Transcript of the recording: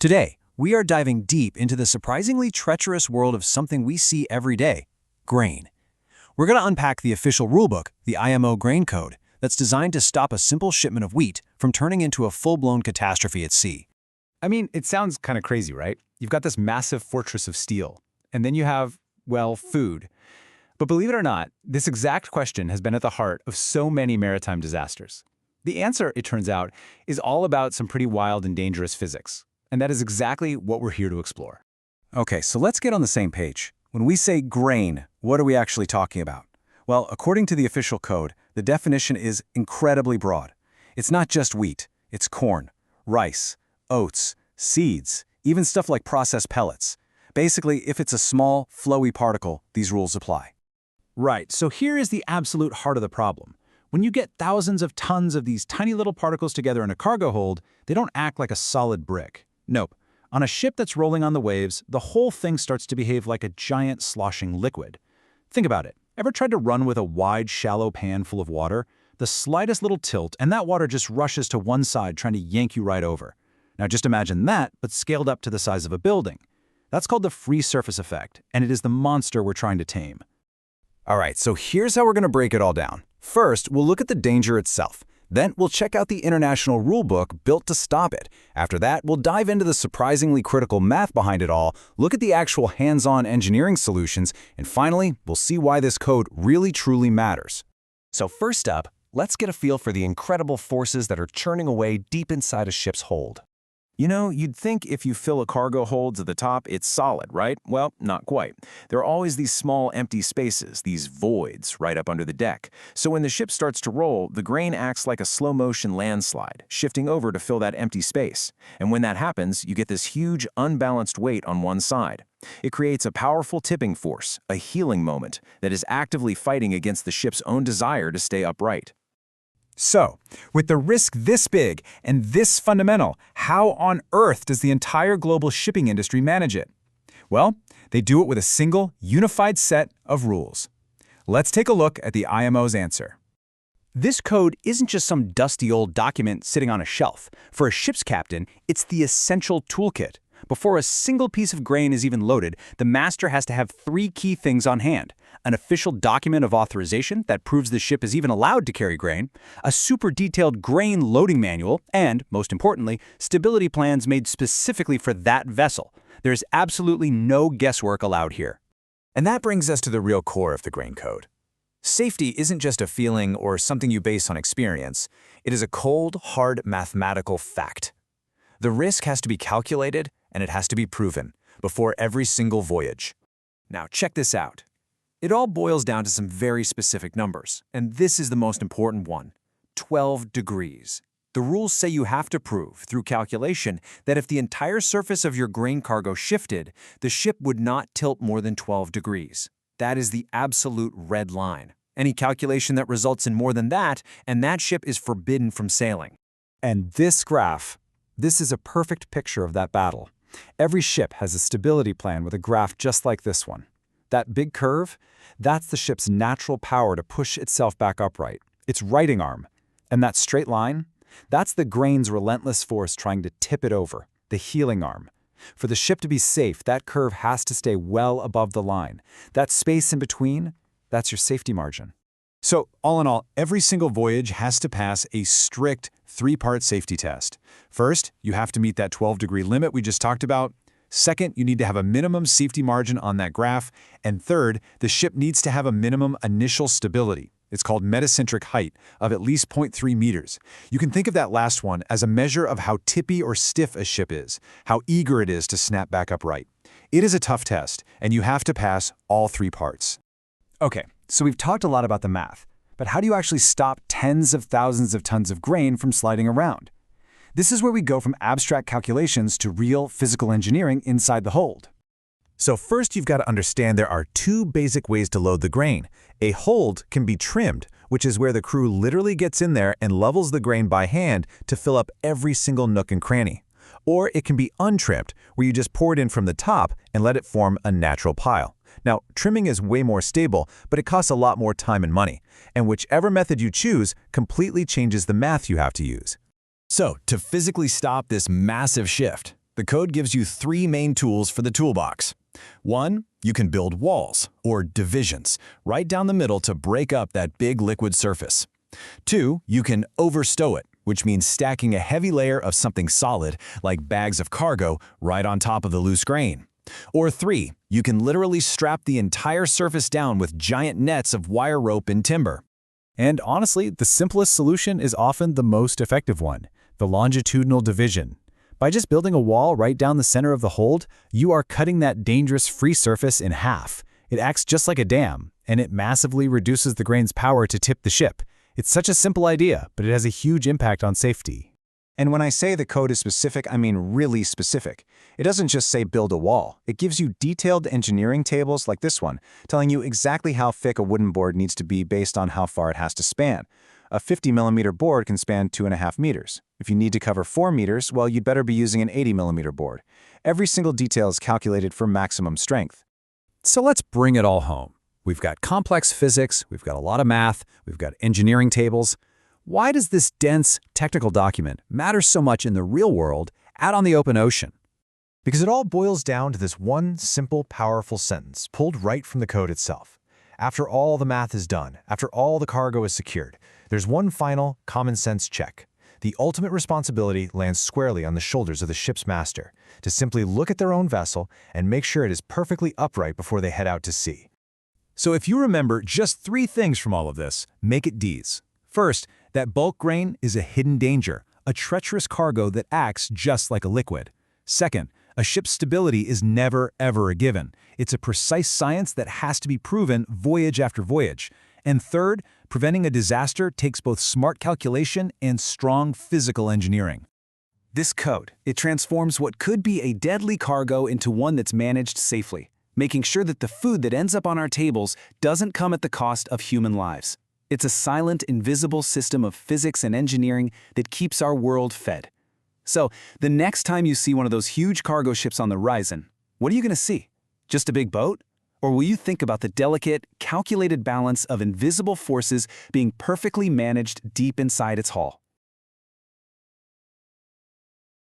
Today, we are diving deep into the surprisingly treacherous world of something we see every day, grain. We're going to unpack the official rulebook, the IMO Grain Code, that's designed to stop a simple shipment of wheat from turning into a full-blown catastrophe at sea. I mean, it sounds kind of crazy, right? You've got this massive fortress of steel, and then you have, well, food. But believe it or not, this exact question has been at the heart of so many maritime disasters. The answer, it turns out, is all about some pretty wild and dangerous physics. And that is exactly what we're here to explore. Okay, so let's get on the same page. When we say grain, what are we actually talking about? Well, according to the official code, the definition is incredibly broad. It's not just wheat, it's corn, rice, oats, seeds, even stuff like processed pellets. Basically, if it's a small, flowy particle, these rules apply. Right, so here is the absolute heart of the problem. When you get thousands of tons of these tiny little particles together in a cargo hold, they don't act like a solid brick. Nope. On a ship that's rolling on the waves, the whole thing starts to behave like a giant sloshing liquid. Think about it. Ever tried to run with a wide, shallow pan full of water? The slightest little tilt, and that water just rushes to one side, trying to yank you right over. Now just imagine that, but scaled up to the size of a building. That's called the free surface effect, and it is the monster we're trying to tame. All right, so here's how we're going to break it all down. First, we'll look at the danger itself. Then we'll check out the international rulebook built to stop it. After that, we'll dive into the surprisingly critical math behind it all, look at the actual hands-on engineering solutions, and finally, we'll see why this code really truly matters. So first up, let's get a feel for the incredible forces that are churning away deep inside a ship's hold. You know, you'd think if you fill a cargo hold to the top, it's solid, right? Well, not quite. There are always these small empty spaces, these voids, right up under the deck. So when the ship starts to roll, the grain acts like a slow-motion landslide, shifting over to fill that empty space. And when that happens, you get this huge, unbalanced weight on one side. It creates a powerful tipping force, a healing moment, that is actively fighting against the ship's own desire to stay upright. So, with the risk this big and this fundamental, how on earth does the entire global shipping industry manage it? Well, they do it with a single, unified set of rules. Let's take a look at the IMO's answer. This code isn't just some dusty old document sitting on a shelf. For a ship's captain, it's the essential toolkit. Before a single piece of grain is even loaded, the master has to have three key things on hand: an official document of authorization that proves the ship is even allowed to carry grain, a super detailed grain loading manual, and, most importantly, stability plans made specifically for that vessel. There's absolutely no guesswork allowed here. And that brings us to the real core of the grain code. Safety isn't just a feeling or something you base on experience. It is a cold, hard mathematical fact. The risk has to be calculated, and it has to be proven before every single voyage. Now, check this out. It all boils down to some very specific numbers, and this is the most important one: 12 degrees. The rules say you have to prove, through calculation, that if the entire surface of your grain cargo shifted, the ship would not tilt more than 12 degrees. That is the absolute red line. Any calculation that results in more than that, and that ship is forbidden from sailing. And this graph, this is a perfect picture of that battle. Every ship has a stability plan with a graph just like this one. That big curve, that's the ship's natural power to push itself back upright, its righting arm. And that straight line, that's the grain's relentless force trying to tip it over, the healing arm. For the ship to be safe, that curve has to stay well above the line. That space in between, that's your safety margin. So, all in all, every single voyage has to pass a strict three-part safety test. First, you have to meet that 12-degree limit we just talked about. Second, you need to have a minimum safety margin on that graph. And third, the ship needs to have a minimum initial stability. It's called metacentric height of at least 0.3 meters. You can think of that last one as a measure of how tippy or stiff a ship is, how eager it is to snap back upright. It is a tough test, and you have to pass all three parts. Okay, so we've talked a lot about the math, but how do you actually stop tens of thousands of tons of grain from sliding around? This is where we go from abstract calculations to real physical engineering inside the hold. So first, you've got to understand there are two basic ways to load the grain. A hold can be trimmed, which is where the crew literally gets in there and levels the grain by hand to fill up every single nook and cranny. Or it can be untrimmed, where you just pour it in from the top and let it form a natural pile. Now, trimming is way more stable, but it costs a lot more time and money. And whichever method you choose completely changes the math you have to use. So, to physically stop this massive shift, The code gives you 3 main tools for the toolbox. 1, you can build walls, or divisions, right down the middle to break up that big liquid surface. 2, you can overstow it, which means stacking a heavy layer of something solid, like bags of cargo, right on top of the loose grain. Or 3, you can literally strap the entire surface down with giant nets of wire rope and timber. And honestly, the simplest solution is often the most effective one, the longitudinal division. By just building a wall right down the center of the hold, you are cutting that dangerous free surface in half. It acts just like a dam, and it massively reduces the grain's power to tip the ship. It's such a simple idea, but it has a huge impact on safety. And when I say the code is specific, I mean really specific. It doesn't just say build a wall. It gives you detailed engineering tables like this one, telling you exactly how thick a wooden board needs to be based on how far it has to span. A 50mm board can span 2.5 meters. If you need to cover 4 meters, well, you'd better be using an 80mm board. Every single detail is calculated for maximum strength. So let's bring it all home. We've got complex physics, we've got a lot of math, we've got engineering tables. Why does this dense, technical document matter so much in the real world out on the open ocean? Because it all boils down to this one simple, powerful sentence pulled right from the code itself. After all the math is done, after all the cargo is secured, there's one final, common-sense check. The ultimate responsibility lands squarely on the shoulders of the ship's master, to simply look at their own vessel and make sure it is perfectly upright before they head out to sea. So if you remember just 3 things from all of this, make it these. First, that bulk grain is a hidden danger, a treacherous cargo that acts just like a liquid. Second, a ship's stability is never, ever a given. It's a precise science that has to be proven voyage after voyage. And third, preventing a disaster takes both smart calculation and strong physical engineering. This code, it transforms what could be a deadly cargo into one that's managed safely, making sure that the food that ends up on our tables doesn't come at the cost of human lives. It's a silent, invisible system of physics and engineering that keeps our world fed. So, the next time you see one of those huge cargo ships on the horizon, what are you going to see? Just a big boat? Or will you think about the delicate, calculated balance of invisible forces being perfectly managed deep inside its hull?